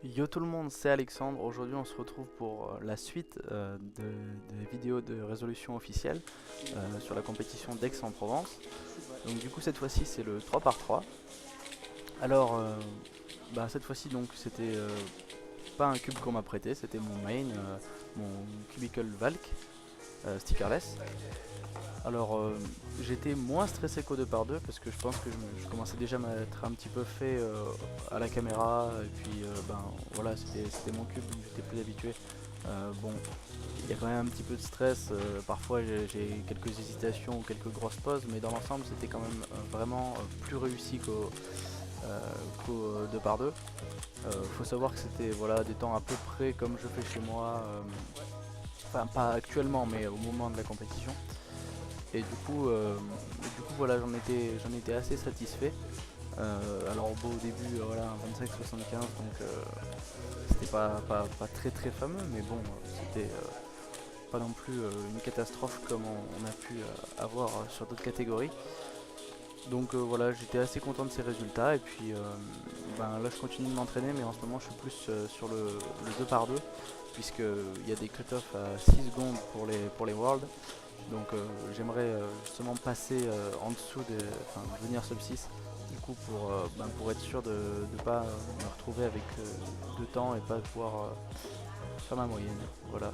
Yo tout le monde, c'est Alexandre. Aujourd'hui, on se retrouve pour la suite des vidéos de résolution officielle sur la compétition d'Aix-en-Provence. Donc du coup, cette fois-ci, c'est le 3 par 3. Alors, cette fois-ci, donc, c'était pas un cube qu'on m'a prêté, c'était mon main, mon Cubicle Valk stickerless. Alors, j'étais moins stressé qu'au 2 par 2 parce que je pense que je commençais déjà à m'être un petit peu fait à la caméra. Et puis, voilà, c'était mon cube donc j'étais plus habitué. Bon, il y a quand même un petit peu de stress. Parfois, j'ai quelques hésitations ou quelques grosses pauses, mais dans l'ensemble, c'était quand même vraiment plus réussi euh, qu'au 2 par 2. Faut savoir que c'était voilà, des temps à peu près comme je fais chez moi. Enfin, pas actuellement, mais au moment de la compétition. Et du coup voilà, j'en étais assez satisfait. Alors au début, voilà, un 25-75, donc c'était pas très très fameux, mais bon, c'était pas non plus une catastrophe comme on a pu avoir sur d'autres catégories. Donc voilà, j'étais assez content de ces résultats, et puis là je continue de m'entraîner, mais en ce moment je suis plus sur le 2 par 2 puisqu'il y a des cut-offs à 6 secondes pour les Worlds. Donc j'aimerais justement passer en dessous enfin devenir sub 6 du coup pour être sûr de ne pas me retrouver avec deux temps et pas pouvoir faire ma moyenne. Voilà.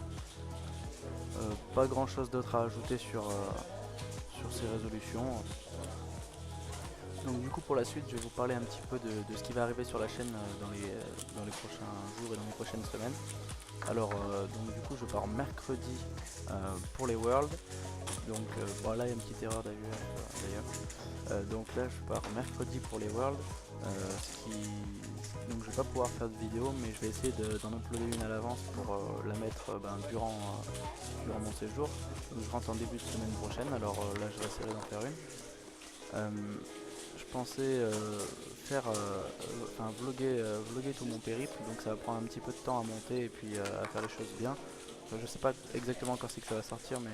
Pas grand chose d'autre à ajouter sur ces résolutions. Donc du coup pour la suite je vais vous parler un petit peu de ce qui va arriver sur la chaîne dans les prochains jours et dans les prochaines semaines. Alors donc du coup je pars mercredi pour les Worlds. Donc voilà, il y a une petite erreur d'ailleurs. Donc là je pars mercredi pour les Worlds. Donc je vais pas pouvoir faire de vidéo, mais je vais essayer d'en uploader une à l'avance pour la mettre durant mon séjour. Donc je rentre en début de semaine prochaine, alors là je vais essayer d'en faire une. Euh, je pensais vlogger tout mon périple, donc ça va prendre un petit peu de temps à monter et puis à faire les choses bien. Je sais pas exactement quand c'est que ça va sortir, mais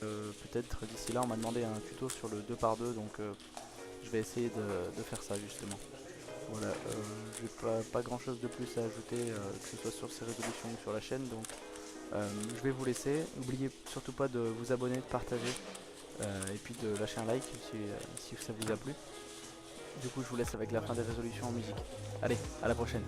peut-être d'ici là. On m'a demandé un tuto sur le 2 par 2, donc je vais essayer de faire ça justement. Voilà, j'ai pas grand chose de plus à ajouter, que ce soit sur ces résolutions ou sur la chaîne, donc je vais vous laisser. N'oubliez surtout pas de vous abonner, de partager et puis de lâcher un like si ça vous a plu. Du coup, je vous laisse avec la fin des résolutions en musique. Allez, à la prochaine.